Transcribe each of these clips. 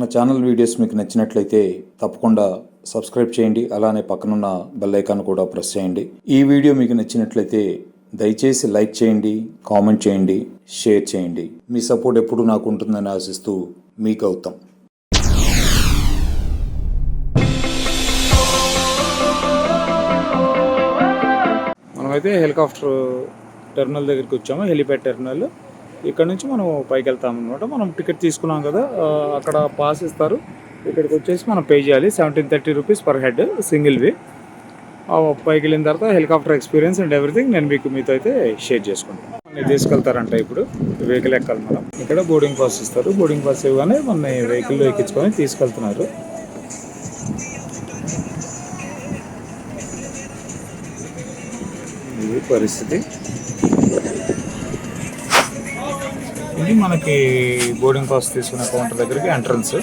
మన channel videos మీకు నచ్చినట్లయితే తప్పకుండా సబ్స్క్రైబ్ చేయండి. అలానే పక్కనున్న బెల్ ఐకాన్ కూడా ప్రెస్ చేయండి. ఈ వీడియో మీకు నచ్చినట్లయితే దయచేసి లైక్ చేయండి, కామెంట్ చేయండి, షేర్ చేయండి. మీ సపోర్ట్ ఎప్పుడు నాకు ఉంటుందని ఆశిస్తూ మీ గౌతమ్. మనమైతే హెలికాప్టర్ టెర్మినల్ దగ్గరికి వచ్చాము, హెలిప్యాడ్ టెర్మినల్. ఇక్కడ నుంచి మనం పైకి వెళ్తాం అనమాట. మనం టికెట్ తీసుకున్నాం కదా, అక్కడ పాస్ ఇస్తారు. ఇక్కడికి వచ్చేసి మనం పే చేయాలి 1730 రూపీస్ పర్ హెడ్ సింగిల్వి. పైకి వెళ్ళిన తర్వాత హెలికాప్టర్ ఎక్స్పీరియన్స్ అండ్ ఎవ్రీథింగ్ నేను మీతో అయితే షేర్ చేసుకుంటాను. మన తీసుకెళ్తారంట. ఇప్పుడు వెహికల్ ఎక్కాలి మనం. ఇక్కడ బోర్డింగ్ పాస్ ఇస్తారు. బోర్డింగ్ పాస్ ఇవ్వగానే మన వెహికల్లో ఎక్కించుకొని తీసుకెళ్తున్నారు. ఇది పరిస్థితి. ఇది మనకి బోర్డింగ్ పాస్ తీసుకునే కౌంటర్ దగ్గరికి ఎంట్రన్స్.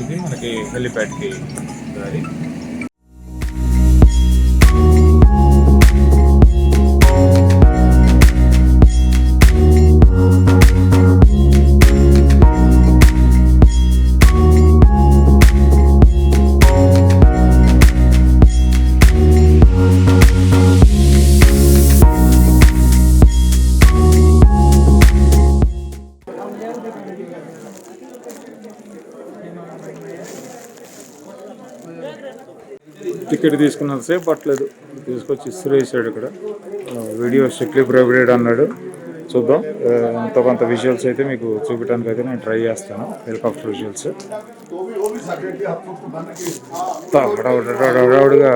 ఇది మనకి హెలిప్యాడ్కి దారి. టికెట్ తీసుకున్నంతసేపు పట్టలేదు, తీసుకొచ్చి ఇసిరేసాడు. ఇక్కడ వీడియో స్ట్రిక్ట్లీ ప్రొహిబిటెడ్ అన్నాడు. చూద్దాం, ఎంతో కొంత విజువల్స్ అయితే మీకు చూపించడానికి అయితే నేను ట్రై చేస్తాను. హెలికాప్టర్ విజువల్స్ హడావుడిగా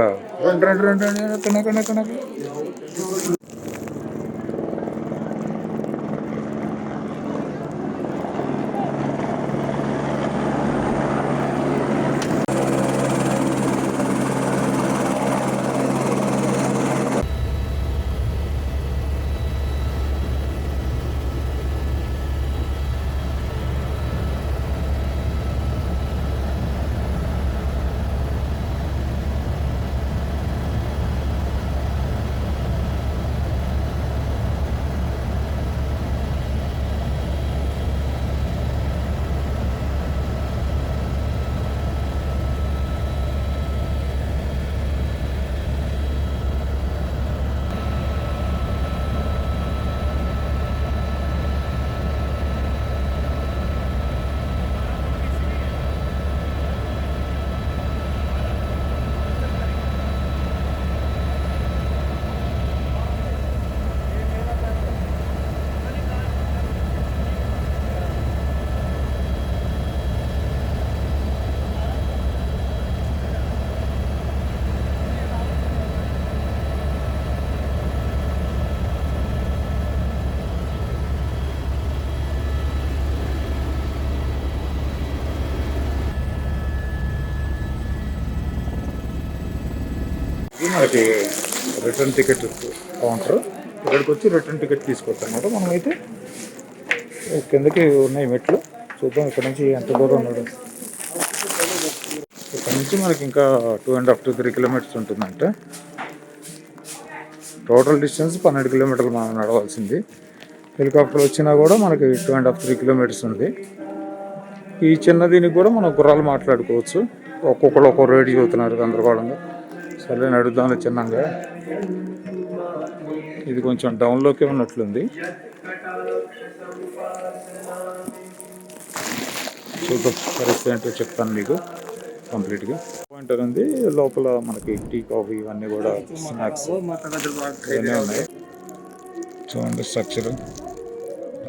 మనకి రిటర్న్ టికెట్ కౌంటర్. ఇక్కడికి వచ్చి రిటర్న్ టికెట్ తీసుకోవచ్చు అన్నమాట. మనమైతే కిందకి ఉన్నాయి మెట్లు. చూద్దాం ఇక్కడ నుంచి ఎంత దూరం ఉన్నాడు. ఇక్కడ నుంచి మనకి ఇంకా 2.5 to 3 కిలోమీటర్స్ ఉంటుందంట. టోటల్ డిస్టెన్స్ 12 కిలోమీటర్లు మనం నడవాల్సింది. హెలికాప్టర్ వచ్చినా కూడా మనకి 2.5 to 3 కిలోమీటర్స్ ఉంది. ఈ చిన్న దీనికి కూడా మనం గుర్రాలు మాట్లాడుకోవచ్చు. ఒక్కొక్కరు ఒక్కో రేటు చదువుతున్నారు గందరగోళంగా. సరే నడుద్దాం చిన్నంగా. ఇది కొంచెం డౌన్లోకే ఉన్నట్లుంది. చూద్దాం పరిస్థితి ఏంటో చెప్తాను మీకు కంప్లీట్గా. పాయింటర్ ఉంది లోపల. మనకి టీ, కాఫీ ఇవన్నీ కూడా స్నాక్స్ ఇవన్నీ ఉన్నాయి. చూడండి స్ట్రక్చర్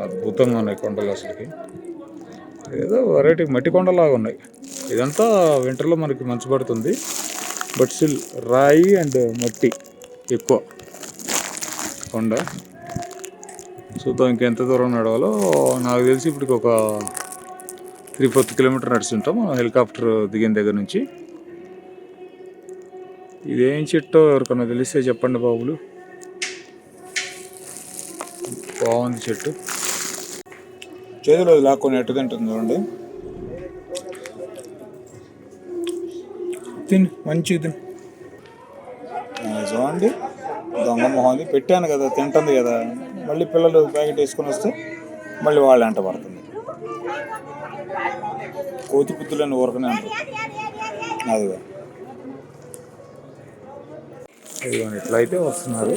అద్భుతంగా ఉన్నాయి కొండలు. అసలుకి ఏదో వెరైటీ మట్టి కొండలాగా ఉన్నాయి. ఇదంతా వింటర్లో మనకి మంచు పడుతుంది. బట్ స్టిల్ రాయి అండ్ మట్టి ఎక్కువ కొండ. చూద్దాం ఇంకెంత దూరం నడవాలో. నాకు తెలిసి ఇప్పటికి ఒక 3-4 కిలోమీటర్ నడుస్తుంటాం హెలికాప్టర్ దిగిన దగ్గర నుంచి. ఇదేం చెట్టో ఎవరికన్నా తెలిస్తే చెప్పండి బాబులు. బాగుంది చెట్టు. చేతిలో లాక్కొని ఎట్టు తింటుంది చూడండి. తిని మంచిగా తిని చూడండి. దొంగ మొహంది పెట్టాను కదా, తింటుంది కదా, మళ్ళీ పిల్లలు ప్యాకెట్ వేసుకొని వస్తే మళ్ళీ వాళ్ళు వెంట పడుతుంది. కోతి పుత్తులని ఊరకనే అంటారు. అదిగా ఇదిగోండి ఇట్లయితే వస్తున్నారు.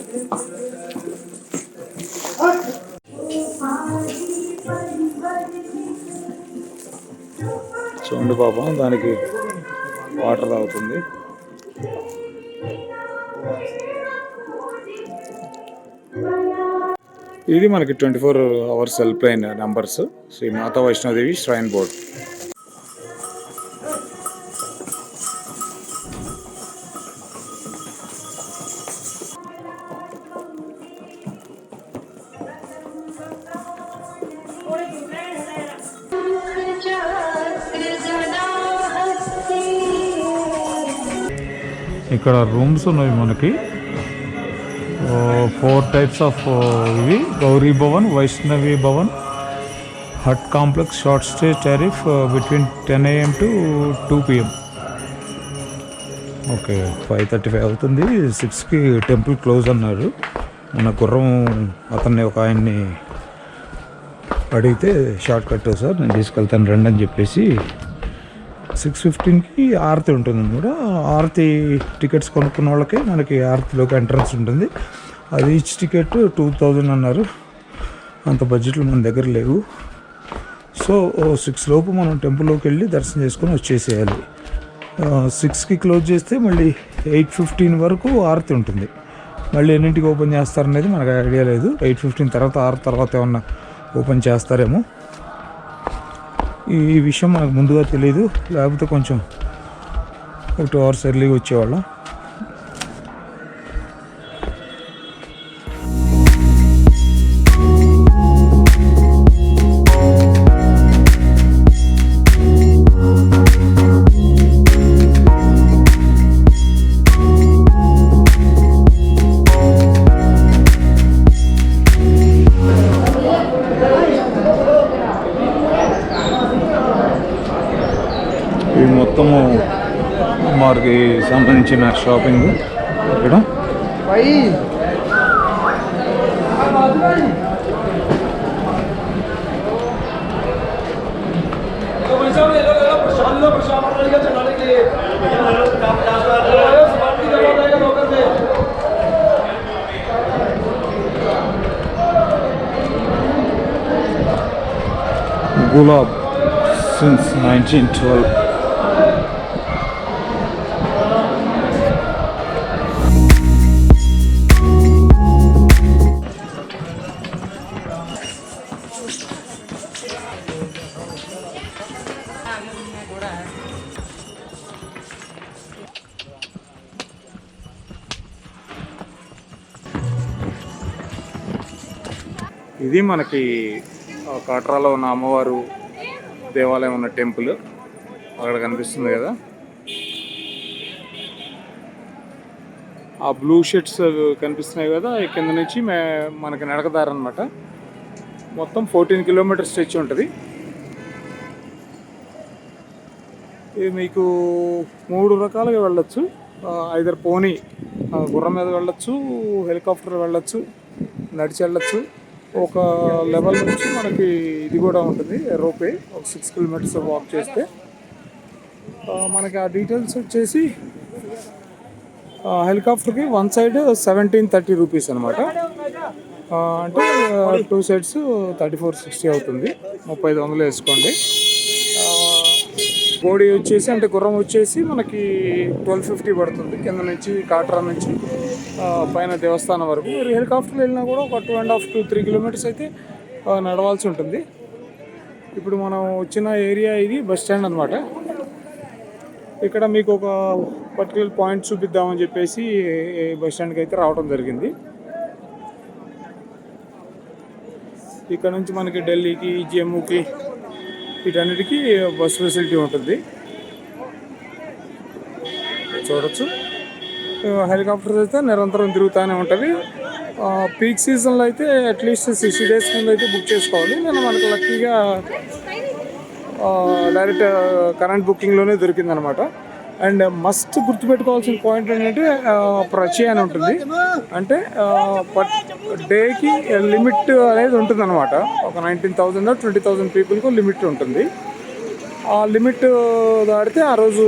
చూడండి పాపం దానికి వాటర్ తాగుతుంది. ఇది మనకి 24 hours help line numbers, Shri Mata Vaishnodevi shrine board. ఇక్కడ రూమ్స్ ఉన్నాయి మనకి 4 types ఆఫ్ ఇవి Gauri Bhawan, Vaishnavi Bhawan, hut complex, short stay tariff between 10 AM to 2 PM. Okay 5:35 అవుతుంది. 6కి టెంపుల్ క్లోజ్ అన్నారు. మన గుర్రం అతన్ని ఒక ఆయన్ని అడిగితే షార్ట్ కట్ సార్ నేను తీసుకెళ్తాను రండి అని చెప్పేసి 6:15కి ఆరతి ఉంటుంది కూడా. ఆరతి టికెట్స్ కొనుక్కున్న వాళ్ళకి మనకి ఆరతిలోకి ఎంట్రన్స్ ఉంటుంది. అది ఈచ్ టికెట్ 2000 అన్నారు. అంత బడ్జెట్లు మన దగ్గర లేవు. సో 6 లోపు మనం టెంపుల్లోకి వెళ్ళి దర్శనం చేసుకొని వచ్చేసేయాలి. 6కి క్లోజ్ చేస్తే మళ్ళీ 8:15 వరకు ఆరతి ఉంటుంది. మళ్ళీ ఎన్నింటికి ఓపెన్ చేస్తారనేది మనకు ఐడియా లేదు. 8:15 తర్వాత ఆరతి తర్వాత ఏమన్నా ఓపెన్ చేస్తారేమో. ఈ విషయం మనకు ముందుగా తెలియదు, లేకపోతే కొంచెం ఒక 2 hours ఎర్లీగా వచ్చేవాళ్ళం. ఇవి మొత్తము అమ్మవారికి సంబంధించిన షాపింగ్ ఇక్కడ. గులాబ్ సిన్స్ 1912. ఇది మనకి కాట్రాలో ఉన్న అమ్మవారు దేవాలయం ఉన్న టెంపుల్ అక్కడ కనిపిస్తుంది కదా. ఆ బ్లూ షర్ట్స్ కనిపిస్తున్నాయి కదా, కింద నుంచి మనకి నడకదారి అనమాట. మొత్తం 14 kilometers స్ట్రెచ్ ఉంటుంది. ఇది మీకు 3 రకాలుగా వెళ్ళొచ్చు. ఐదర్ పోనీ గుర్రం మీద వెళ్ళొచ్చు, హెలికాప్టర్ వెళ్ళొచ్చు, నడిచి వెళ్ళొచ్చు. ఒక లెవెల్ నుంచి మనకి ఇది కూడా ఉంటుంది రోపే, ఒక 6 kilometers వాక్ చేస్తే. మనకి ఆ డీటెయిల్స్ వచ్చేసి హెలికాప్టర్కి 1 side 1730 rupees అనమాట. అంటే 2 sides 3460 అవుతుంది. 3500 వేసుకోండి. బోడీ వచ్చేసి అంటే గుర్రం వచ్చేసి మనకి 1250 పడుతుంది. కింద నుంచి కాట్రా నుంచి పైన దేవస్థానం వరకు. మీరు హెలికాప్టర్లో వెళ్ళినా కూడా ఒక 2.5 to 3 kilometers అయితే నడవాల్సి ఉంటుంది. ఇప్పుడు మనం వచ్చిన ఏరియా ఇది బస్ స్టాండ్ అనమాట. ఇక్కడ మీకు ఒక పర్టికులర్ పాయింట్ చూపిద్దామని చెప్పేసి బస్ స్టాండ్కి అయితే రావడం జరిగింది. ఇక్కడ నుంచి మనకి ఢిల్లీకి, జమ్మూకి వీటన్నిటికీ బస్ ఫెసిలిటీ ఉంటుంది, చూడొచ్చు. హెలికాప్టర్స్ అయితే నిరంతరం తిరుగుతూనే ఉంటుంది. పీక్ సీజన్లో అయితే అట్లీస్ట్ 60 days ముందు అయితే బుక్ చేసుకోవాలి. నేను మనకు లక్కీగా డైరెక్ట్ కరెంట్ బుకింగ్లోనే దొరికిందనమాట. అండ్ మస్ట్ గుర్తుపెట్టుకోవాల్సిన పాయింట్ ఏంటంటే ప్రచి అని ఉంటుంది. అంటే డేకి లిమిట్ అనేది ఉంటుంది అనమాట. ఒక 19,000 20,000 పీపుల్కు లిమిట్ ఉంటుంది. ఆ లిమిట్ దాటితే ఆ రోజు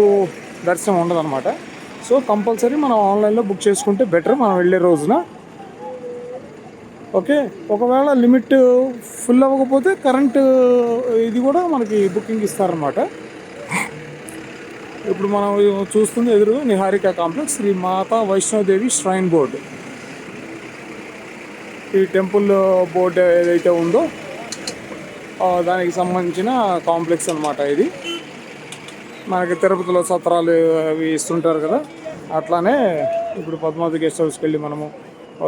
దర్శనం ఉండదు అనమాట. సో కంపల్సరీ మనం ఆన్లైన్లో బుక్ చేసుకుంటే బెటర్ మనం వెళ్ళే రోజున. ఓకే, ఒకవేళ లిమిట్ ఫుల్ అవ్వకపోతే కరెంట్ ఇది కూడా మనకి బుకింగ్ ఇస్తారనమాట. ఇప్పుడు మనం చూస్తుంది ఎదురు Niharika complex, Shri Mata Vaishno Devi shrine board. ఈ టెంపుల్ బోర్డు ఏదైతే ఉందో దానికి సంబంధించిన కాంప్లెక్స్ అనమాట ఇది. మనకి తిరుపతిలో సత్రాలు అవి ఇస్తుంటారు కదా, అట్లానే ఇప్పుడు పద్మావతి గెస్ట్ హౌస్కి వెళ్ళి మనము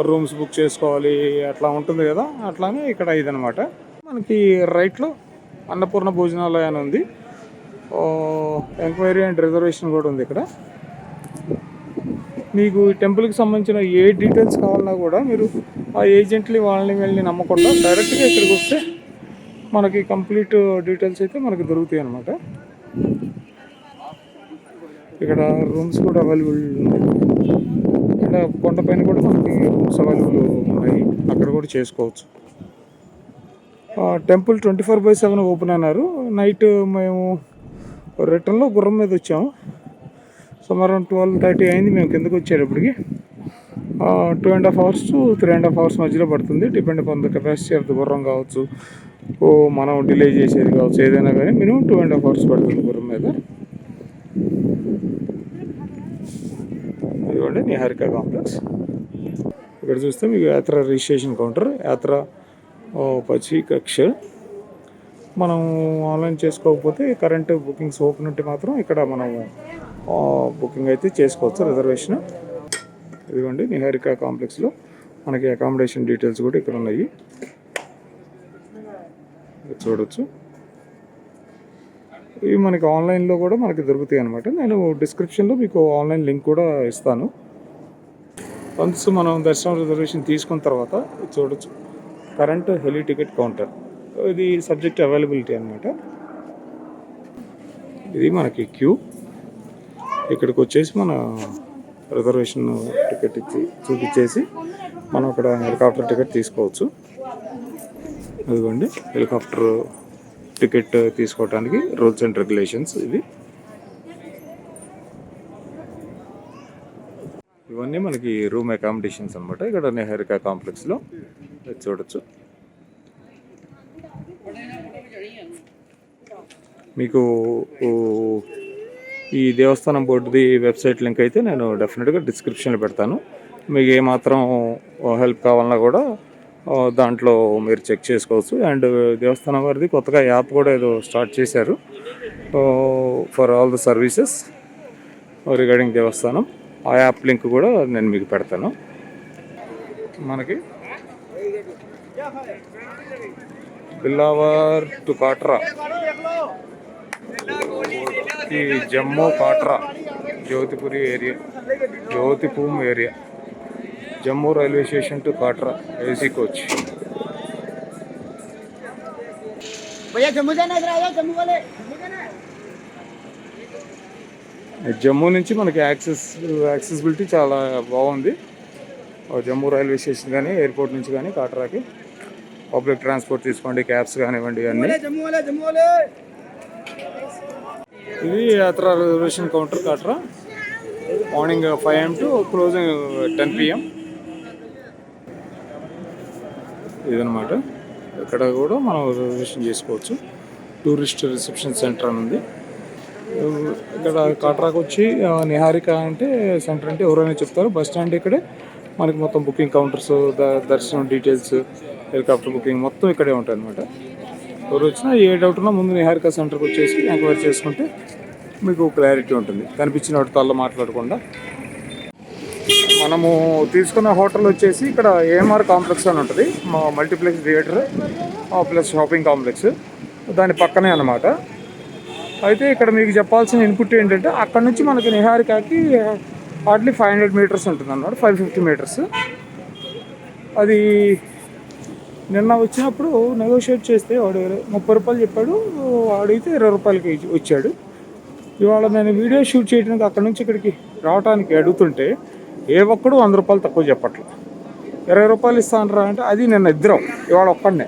రూమ్స్ బుక్ చేసుకోవాలి అట్లా ఉంటుంది కదా, అట్లానే ఇక్కడ ఇదనమాట. మనకి రైట్లో అన్నపూర్ణ భోజనాలయం అని ఉంది. ఎంక్వైరీ అండ్ రిజర్వేషన్ కూడా ఉంది ఇక్కడ. మీకు ఈ టెంపుల్కి సంబంధించిన ఏ డీటెయిల్స్ కావాలన్నా కూడా మీరు ఆ ఏజెంట్ని వాళ్ళని వెళ్ళి నమ్మకుండా డైరెక్ట్గా ఇక్కడికి వస్తే మనకి కంప్లీట్ డీటెయిల్స్ అయితే మనకి దొరుకుతాయి అన్నమాట. ఇక్కడ రూమ్స్ కూడా అవైలబుల్ ఉన్నాయి. ఇక్కడ కొండపైన కూడా మనకి రూమ్స్ అవైలబుల్ ఉన్నాయి, అక్కడ కూడా చేసుకోవచ్చు. టెంపుల్ 24/7 ఓపెన్ అన్నారు. నైట్ మేము రిటర్న్లో గుర్రం మీద వచ్చాము. సుమారు 12:30 అయింది మేము కిందకు వచ్చేటప్పటికి. 2.5 hours to 3.5 hours మధ్యలో పడుతుంది, depend upon the capacity of the గుర్రం కావచ్చు, మనం డిలే చేసేది కావచ్చు, ఏదైనా కానీ మినిమం 2.5 hours పడుతుంది గుర్రం మీద. ఇదిగోండి నిహారిక కాంప్లెక్స్. ఇక్కడ చూస్తే మీకు యాత్ర రిజిస్ట్రేషన్ కౌంటర్, యాత్ర పచ్చి కక్ష. మనం ఆన్లైన్ చేసుకోకపోతే కరెంట్ బుకింగ్స్ ఓపెన్ ఉంటే మాత్రం ఇక్కడ మనం బుకింగ్ అయితే చేసుకోవచ్చు, రిజర్వేషన్. ఇదిగోండి నిహారిక కాంప్లెక్స్లో మనకి అకామిడేషన్ డీటెయిల్స్ కూడా ఇక్కడ ఉన్నాయి, చూడవచ్చు. ఇవి మనకి ఆన్లైన్లో కూడా మనకి దొరుకుతాయి అనమాట. నేను డిస్క్రిప్షన్లో మీకు ఆన్లైన్ లింక్ కూడా ఇస్తాను. వన్స్ మనం దర్శనం రిజర్వేషన్ తీసుకున్న తర్వాత చూడవచ్చు కరెంట్ హెలి టికెట్ కౌంటర్. ఇది సబ్జెక్ట్ అవైలబిలిటీ అనమాట. ఇది మనకి క్యూ. ఇక్కడికి వచ్చేసి మన రిజర్వేషన్ టికెట్ ఇచ్చి చూపించేసి మనం అక్కడ హెలికాప్టర్ టికెట్ తీసుకోవచ్చు. ఇదిగోండి హెలికాప్టర్ టికెట్ తీసుకోవడానికి రూల్స్ అండ్ రెగ్యులేషన్స్ ఇవి. ఇవన్నీ మనకి రూమ్ అకామిడేషన్స్ అనమాట ఇక్కడ నిహారిక కాంప్లెక్స్లో చూడొచ్చు. మీకు ఈ దేవస్థానం బోర్డుది వెబ్సైట్ లింక్ అయితే నేను డెఫినెట్గా డిస్క్రిప్షన్లో పెడతాను. మీకు ఏమాత్రం హెల్ప్ కావాలన్నా కూడా దాంట్లో మీరు చెక్ చేసుకోవచ్చు. అండ్ దేవస్థానం వారిది కొత్తగా యాప్ కూడా ఏదో స్టార్ట్ చేశారు for all the services regarding దేవస్థానం. ఆ యాప్ లింక్ కూడా నేను మీకు పెడతాను. మనకి బిల్లావర్ టు కాట్రా, ఈ జమ్మూ కాట్రా జ్యోతిపురి ఏరియా, జ్యోతిపూమ్ area, Jammu railway station to Katra AC coach. Jammu నుంచి మనకి యాక్సెసిబిలిటీ చాలా బాగుంది. జమ్మూ రైల్వే స్టేషన్ కానీ ఎయిర్పోర్ట్ నుంచి కానీ కాట్రాకి పబ్లిక్ ట్రాన్స్పోర్ట్ తీసుకోండి, క్యాబ్స్ కానివ్వండి అన్నీ. ఇది yatra reservation counter Katra. Morning 5 AM to closing 10 PM. ఇదనమాట. ఇక్కడ కూడా మనం రిజర్వేషన్ చేసుకోవచ్చు. టూరిస్ట్ రిసెప్షన్ సెంటర్ అని ఉంది ఇక్కడ. కాట్రాకు వచ్చి నిహారిక అంటే సెంటర్ అంటే ఎవరైనా చెప్తారు. బస్ స్టాండ్ ఇక్కడే మనకి మొత్తం బుకింగ్ కౌంటర్స్, దర్శనం డీటెయిల్స్, హెలికాప్టర్ బుకింగ్ మొత్తం ఇక్కడే ఉంటాయి అనమాట. ఎవరు వచ్చినా ఏ డౌట్ ఉన్నా ముందు నిహారిక సెంటర్కి వచ్చేసి ఎంక్వైరీ చేసుకుంటే మీకు క్లారిటీ ఉంటుంది, కనిపించిన వాటితో మాట్లాడకుండా. మనము తీసుకున్న హోటల్ వచ్చేసి ఇక్కడ ఏఎంఆర్ కాంప్లెక్స్ అని ఉంటుంది, multiplex theatre plus shopping complex, దాని పక్కనే అన్నమాట. అయితే ఇక్కడ మీకు చెప్పాల్సిన ఇన్పుట్ ఏంటంటే అక్కడ నుంచి మనకి నిహారికకి హార్డ్లీ 500 meters ఉంటుంది అన్నమాట, 550 meters. అది నిన్న వచ్చినప్పుడు నెగోషియేట్ చేస్తే వాడు 30 రూపాయలు చెప్పాడు, అడిగితే 20 రూపాయలకి వచ్చాడు. ఇవాళ నేను వీడియో షూట్ చేయడానికి అక్కడ నుంచి ఇక్కడికి రావడానికి అడుగుతుంటే ఏ ఒక్కడు 100 రూపాయలు తక్కువ చెప్పట్లేదు. 20 రూపాయలు ఇస్తానరా అంటే అది నేను ఇద్దరం, ఇవాళ ఒక్కడనే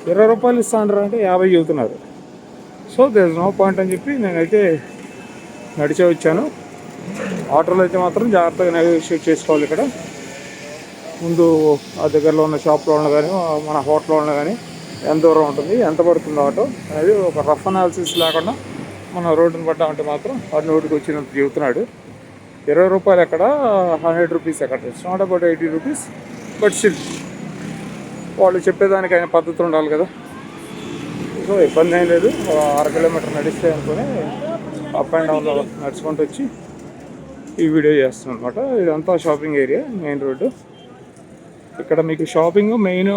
20 రూపాయలు ఇస్తానరా అంటే 50 చెబుతున్నారు. So there is no point అని చెప్పి నేనైతే నడిచే వచ్చాను. ఆటోలో అయితే మాత్రం జాగ్రత్తగా నెగోషియేట్ చేసుకోవాలి. ఇక్కడ ముందు ఆ దగ్గరలో ఉన్న షాప్లో ఉన్న కానీ మన హోటల్లో ఉన్న కానీ ఎంత దూరం ఉంటుంది, ఎంత పడుతుంది ఆటో అనేది ఒక రఫ్ అనాలిసిస్ లేకుండా మనం రోడ్డుని పడ్డామంటే మాత్రం వాటి నోటికి వచ్చినంత చెబుతున్నాడు. 20 రూపాయలు ఎక్కడ, 100 రూపీస్ ఎక్కడ, it's not about 80 rupees. But still వాళ్ళు చెప్పేదానికి అయిన పద్ధతి ఉండాలి కదా. సో ఇబ్బంది ఏం లేదు, 1/2 కిలోమీటర్ నడిస్తే అనుకుని అప్ అండ్ డౌన్లో నడుచుకుంటూ వచ్చి ఈ వీడియో చేస్తున్నాను అనమాట. ఇదంతా షాపింగ్ ఏరియా, మెయిన్ రోడ్డు. ఇక్కడ మీకు షాపింగ్ మెయిన్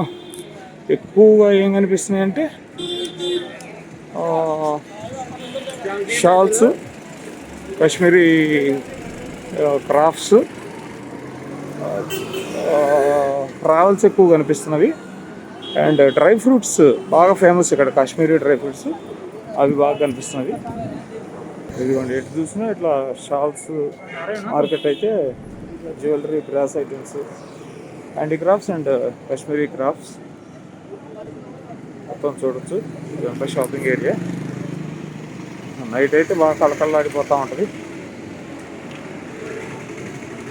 ఎక్కువగా ఏం కనిపిస్తున్నాయి అంటే షాల్స్, కాశ్మీరీ క్రాఫ్ట్స్, ట్రావెల్స్ ఎక్కువ కనిపిస్తున్నవి. అండ్ డ్రై ఫ్రూట్స్ బాగా ఫేమస్ ఇక్కడ, కాశ్మీరీ డ్రై ఫ్రూట్స్ అవి బాగా కనిపిస్తున్నవి. ఇదిగోండి, ఎటు చూసినా ఇట్లా షాల్స్ మార్కెట్ అయితే jewellery, brass items, handicrafts and Kashmiri crafts మొత్తం చూడొచ్చు. ఇదంతా షాపింగ్ ఏరియా. నైట్ అయితే బాగా కళకళలాడిపోతూ ఉంటుంది.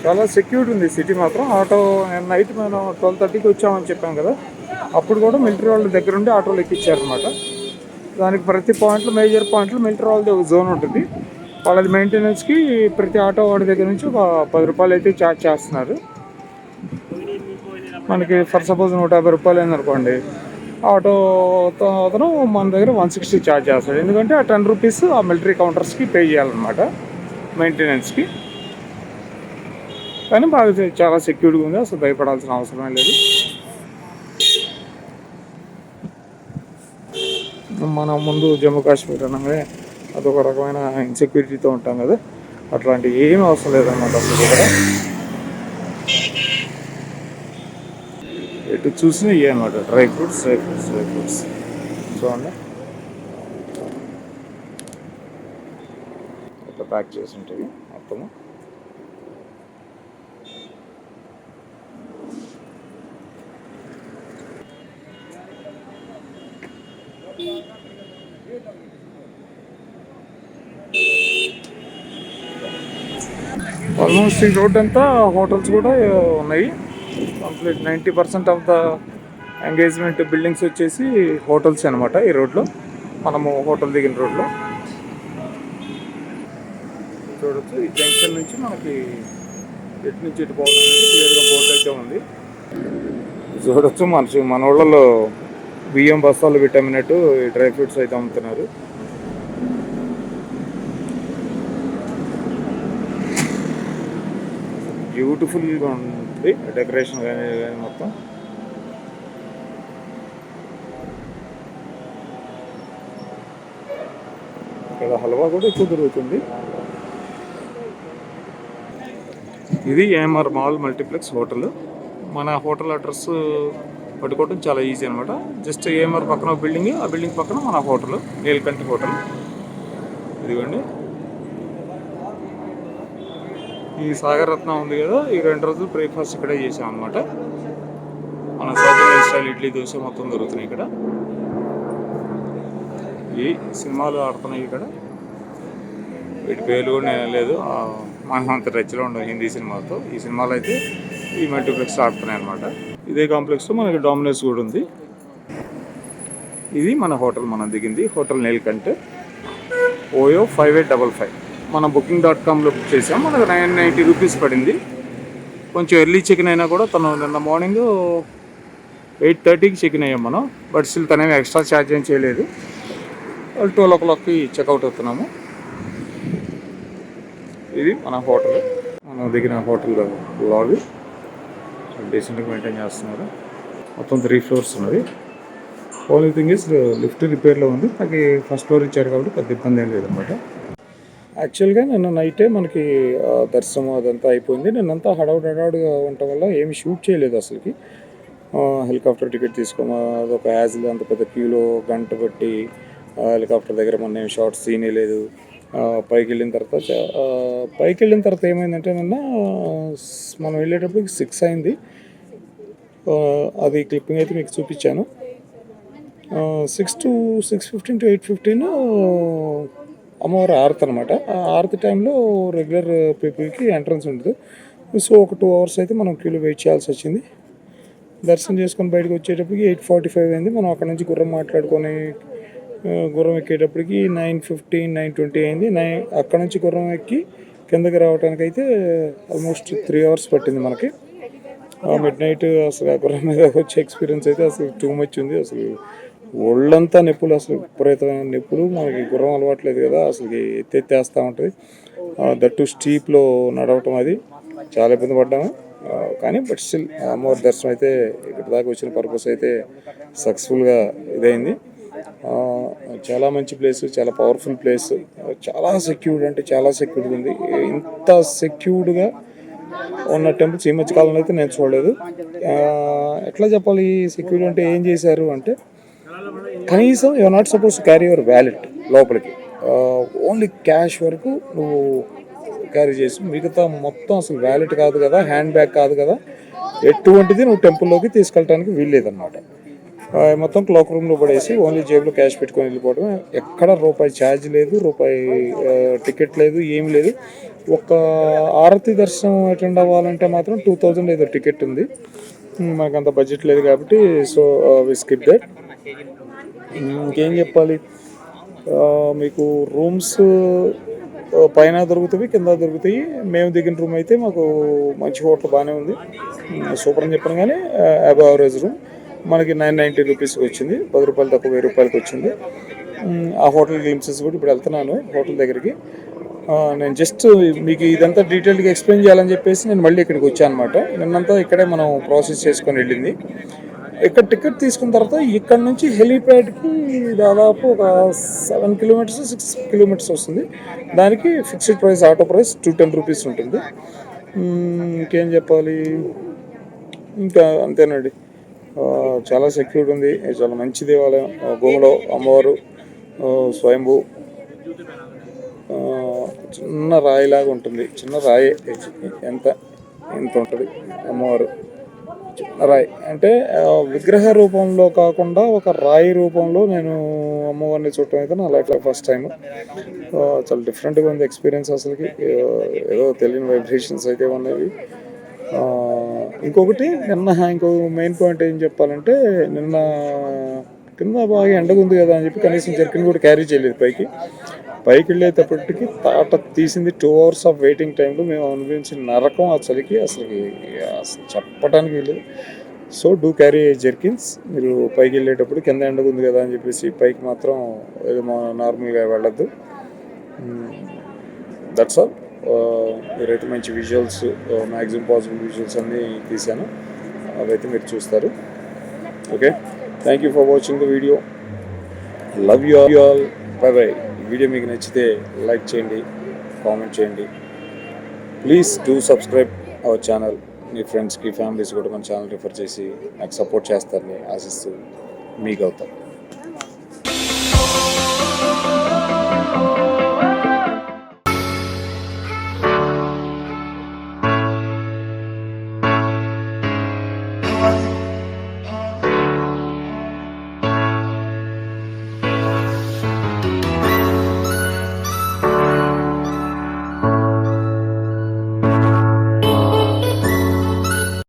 చాలా సెక్యూర్డ్ ఉంది సిటీ మాత్రం. ఆటో నైట్ మేము 12:30కి వచ్చామని చెప్పాం కదా, అప్పుడు కూడా మిలిటరీ వాళ్ళ దగ్గర ఉండి ఆటోలు ఎక్కించారనమాట. దానికి ప్రతి పాయింట్లో, మేజర్ పాయింట్లో మిలిటరీ వాళ్ళది ఒక జోన్ ఉంటుంది. వాళ్ళది మెయింటెనెన్స్కి ప్రతి ఆటో వాడి దగ్గర నుంచి ఒక 10 రూపాయలు అయితే ఛార్జ్ చేస్తున్నారు. మనకి ఫర్ సపోజ్ 150 రూపాయలు అయిందనుకోండి, ఆటోతో అతను మన దగ్గర 160 ఛార్జ్ చేస్తాడు. ఎందుకంటే ఆ 10 రూపీస్ ఆ మిలిటరీ కౌంటర్స్కి పే చేయాలన్నమాట మెయింటెనెన్స్కి. కానీ బాగా చాలా సెక్యూర్డ్గా ఉంది, అసలు భయపడాల్సిన అవసరమే లేదు. మనం ముందు జమ్మూ కాశ్మీర్ అనగానే అదొక రకమైన ఇన్సెక్యూరిటీతో ఉంటాం కదా, అట్లాంటివి ఏమీ అవసరం లేదన్నమాట అసలు. ఇక్కడ ఎటు చూసినా ఇవే అనమాట, డ్రై ఫ్రూట్స్ చూడండి ఇట్లా ప్యాక్ చేసి ఉంటుంది మొత్తము. ఆల్మోస్ట్ ఈ రోడ్ అంతా హోటల్స్ కూడా ఉన్నాయి. Complete 90% of the engagement buildings వచ్చేసి హోటల్స్ అనమాట ఈ రోడ్లో. మనము హోటల్ దిగిన రోడ్లో చూడొచ్చు. ఈ జంక్షన్ నుంచి మనకి ఎటు నుంచి ఎటు పోవాలనేది క్లియర్గా బోర్డు అయితే ఉంది. చూడొచ్చు. మన ఊళ్ళలో బియ్యం బస్తాలు పెట్టామన్నట్టు ఈ డ్రై ఫ్రూట్స్ అయితే అమ్ముతున్నారు. బ్యూటిఫుల్గా ఉంది డెకరేషన్ కానీ మొత్తం. ఇక్కడ హల్వా కూడా ఎక్కువ దొరుకుతుంది. ఇది ఏఎంఆర్ మాల్ మల్టీప్లెక్స్ హోటల్. మన హోటల్ అడ్రస్ పట్టుకోవడం చాలా ఈజీ అనమాట. జస్ట్ ఏఎంఆర్ పక్కన బిల్డింగ్, ఆ బిల్డింగ్ పక్కన మన హోటల్, నీలకంఠి హోటల్. ఇదిగోండి, ఈ సాగరరత్న ఉంది కదా, ఈ 2 రోజులు బ్రేక్ఫాస్ట్ ఇక్కడే చేసాం అనమాట. మన south Indian style idli, dosa మొత్తం దొరుకుతున్నాయి ఇక్కడ. ఈ సినిమాలు ఆడుతున్నాయి ఇక్కడ, వీటి పేర్లు కూడా నేను లేదు, మనం అంత టచ్లో ఉండవు హిందీ సినిమాతో. ఈ సినిమాలు అయితే ఈ మల్టీప్లెక్స్ ఆడుతున్నాయి అనమాట. ఇదే కాంప్లెక్స్లో మనకి డామినోస్ కూడా ఉంది. ఇది మన హోటల్, మనం దిగింది హోటల్ నీలకంఠ్, ఓయో 5855. మనం booking.comలో బుక్ చేసాం. మనకు 990 రూపీస్ పడింది. కొంచెం ఎర్లీ చెక్ అయినా కూడా తను నిన్న మార్నింగ్ 8:30కి చెక్ అయ్యాం మనం. బట్ స్టిల్ తనేమి ఎక్స్ట్రా ఛార్జ్ ఏం చేయలేదు. 12 o'clockకి చెక్అవుట్ అవుతున్నాము. ఇది మన హోటల్, మనం దిగిన హోటల్ లాబీ. డీసెంట్గా మెయింటైన్ చేస్తున్నారు. మొత్తం 3 floors ఉన్నది. ఓన్లీ థింగ్ ఇస్ లిఫ్ట్ రిపేర్లో ఉంది. నాకు ఫస్ట్ ఫ్లోర్ ఇచ్చారు కాబట్టి పెద్ద ఇబ్బంది ఏం లేదనమాట. యాక్చువల్గా నిన్న నైటే మనకి దర్శనం అదంతా అయిపోయింది. నిన్నంతా హడావుడిగా ఉండటం వల్ల ఏమి షూట్ చేయలేదు అసలుకి. హెలికాప్టర్ టికెట్ తీసుకోమా, అదొక హ్యాజిల్, అంత పెద్ద క్యూలో గంట పెట్టి హెలికాప్టర్ దగ్గర మన ఏం షార్ట్ సీనే లేదు. పైకి వెళ్ళిన తర్వాత పైకి వెళ్ళిన తర్వాత ఏమైందంటే నిన్న మనం వెళ్ళేటప్పటికి 6 అయింది. అది క్లిప్పింగ్ అయితే మీకు చూపించాను. 6:15 to 8:15 అమ్మవారు ఆరతి అనమాట. ఆ ఆరతి టైంలో రెగ్యులర్ పీపుల్కి ఎంట్రన్స్ ఉండదు. సో ఒక 2 hours అయితే మనం క్యూలో వెయిట్ చేయాల్సి వచ్చింది. దర్శనం చేసుకొని బయటకు వచ్చేటప్పటికి 8:45 అయింది. మనం అక్కడ నుంచి గుర్రం మాట్లాడుకొని గుర్రం ఎక్కేటప్పటికి 9:15, 9:20 అయింది. అక్కడ నుంచి గుర్రం ఎక్కి కిందకి రావడానికి అయితే ఆల్మోస్ట్ 3 hours పట్టింది మనకి. మిడ్ నైట్ అసలు ఆ గుర్రం మీద వచ్చే ఎక్స్పీరియన్స్ అయితే అసలు టూ మచ్ ఉంది. అసలు ఒళ్ళంతా నొప్పులు, అసలు విపరీతమైన నొప్పులు. మనకి గుర్రం అలవాట్లేదు కదా, అసలు ఎత్తేస్తూ ఉంటుంది. దట్టు స్టీప్లో నడవటం అది చాలా ఇబ్బంది పడ్డాము. కానీ బట్ స్టిల్ అమ్మవారి దర్శనం అయితే ఇక్కడ దాకా వచ్చిన పర్పస్ అయితే సక్సెస్ఫుల్గా ఇదైంది. చాలా మంచి ప్లేస్, చాలా పవర్ఫుల్ ప్లేస్, చాలా సెక్యూర్డ్ అంటే చాలా సెక్యూర్డ్ ఉంది. ఇంత సెక్యూర్డ్గా ఉన్న టెంపుల్స్ ఈ మధ్య కాలంలో అయితే నేను చూడలేదు. ఎట్లా చెప్పాలి, సెక్యూరిటీ అంటే ఏం చేశారు అంటే కనీసం you're not suppose to carry your wallet లోపలికి, ఓన్లీ క్యాష్ వరకు నువ్వు క్యారీ చేసి మిగతా మొత్తం అసలు వ్యాలెట్ కాదు కదా, హ్యాండ్ బ్యాగ్ కాదు కదా, ఎటువంటిది నువ్వు టెంపుల్లోకి తీసుకెళ్ళడానికి వీల్లేదన్నమాట. మొత్తం క్లాక్ రూమ్లో పడేసి ఓన్లీ జేబులో క్యాష్ పెట్టుకొని వెళ్ళిపోవడం. ఎక్కడ రూపాయి ఛార్జ్ లేదు, రూపాయి టికెట్ లేదు, ఏం లేదు. ఒక ఆరతి దర్శనం అటెండ్ అవ్వాలంటే మాత్రం 2000 ఏదో టికెట్ ఉంది. మనకు అంత బడ్జెట్ లేదు కాబట్టి సో వి స్కిప్ దట్. ఇంకేం చెప్పాలి, మీకు రూమ్స్ పైన దొరుకుతాయి, కింద దొరుకుతాయి. మేము దిగిన రూమ్ అయితే మాకు మంచి హోటల్ బాగానే ఉంది, సూపర్ అని చెప్పాను. కానీ అబవ్ యావరేజ్ రూమ్ మనకి 990 రూపీస్కి వచ్చింది, 10 రూపాయలు తక్కువ 1000 రూపాయలకి వచ్చింది. ఆ హోటల్ గ్లిమ్సెస్ కూడా ఇప్పుడు వెళ్తున్నాను హోటల్ దగ్గరికి. నేను జస్ట్ మీకు ఇదంతా డీటెయిల్గా ఎక్స్ప్లెయిన్ చేయాలని చెప్పేసి నేను మళ్ళీ ఇక్కడికి వచ్చాను అనమాట. నిన్నంతా ఇక్కడే మనం ప్రాసెస్ చేసుకొని వెళ్ళింది. ఇక్కడ టికెట్ తీసుకున్న తర్వాత ఇక్కడ నుంచి హెలీప్యాడ్కి దాదాపు ఒక 7 kilometers 6 kilometers వస్తుంది. దానికి fixed price, auto price 210 rupees ఉంటుంది. ఇంకేం చెప్పాలి, ఇంకా అంతేనండి. చాలా సెక్యూర్డ్ ఉంది, చాలా మంచి దేవాలయం. భూమిలో అమ్మవారు స్వయంభూ చిన్న రాయిలాగా ఉంటుంది, చిన్న రాయి ఎంత ఉంటుంది అమ్మవారు. చిన్న రాయి అంటే విగ్రహ రూపంలో కాకుండా ఒక రాయి రూపంలో నేను అమ్మవారిని చూడటం అయితే నా లైఫ్లో ఫస్ట్ టైం. చాలా డిఫరెంట్గా ఉంది ఎక్స్పీరియన్స్. అసలుకి ఏదో తెలియని వైబ్రేషన్స్ అయితే ఉన్నవి. ఇంకొకటి ఇంకో మెయిన్ పాయింట్ ఏం చెప్పాలంటే, నిన్న కింద బాగా ఎండగా ఉంది కదా అని చెప్పి కనీసం జర్కిన్ కూడా క్యారీ చేయలేదు. పైకి వెళ్ళేటప్పటికి తాట తీసింది 2 hours ఆఫ్ వెయిటింగ్ టైంలో మేము అనుభవించిన నరకం ఆ చలికి అసలు చెప్పడానికి వీలేదు. So do carry jerkins. మీరు పైకి వెళ్ళేటప్పుడు కింద ఎండగా ఉంది కదా అని చెప్పేసి పైకి మాత్రం ఏదో నార్మల్గా వెళ్ళద్దు. That's all. మీరైతే మంచి విజువల్స్, మ్యాక్సిమం పాసిబుల్ విజువల్స్ అన్నీ తీశాను, అవైతే మీరు చూస్తారు. Okay, thank you for watching the video. Love you all. Bye bye. ఈ వీడియో మీకు నచ్చితే లైక్ చేయండి, కామెంట్ చేయండి. Please do subscribe our channel. మీ ఫ్రెండ్స్కి, ఫ్యామిలీస్ కూడా మన ఛానల్ రిఫర్ చేసి నాకు సపోర్ట్ చేస్తారని ఆశిస్తూ మీ గౌతమ్. What?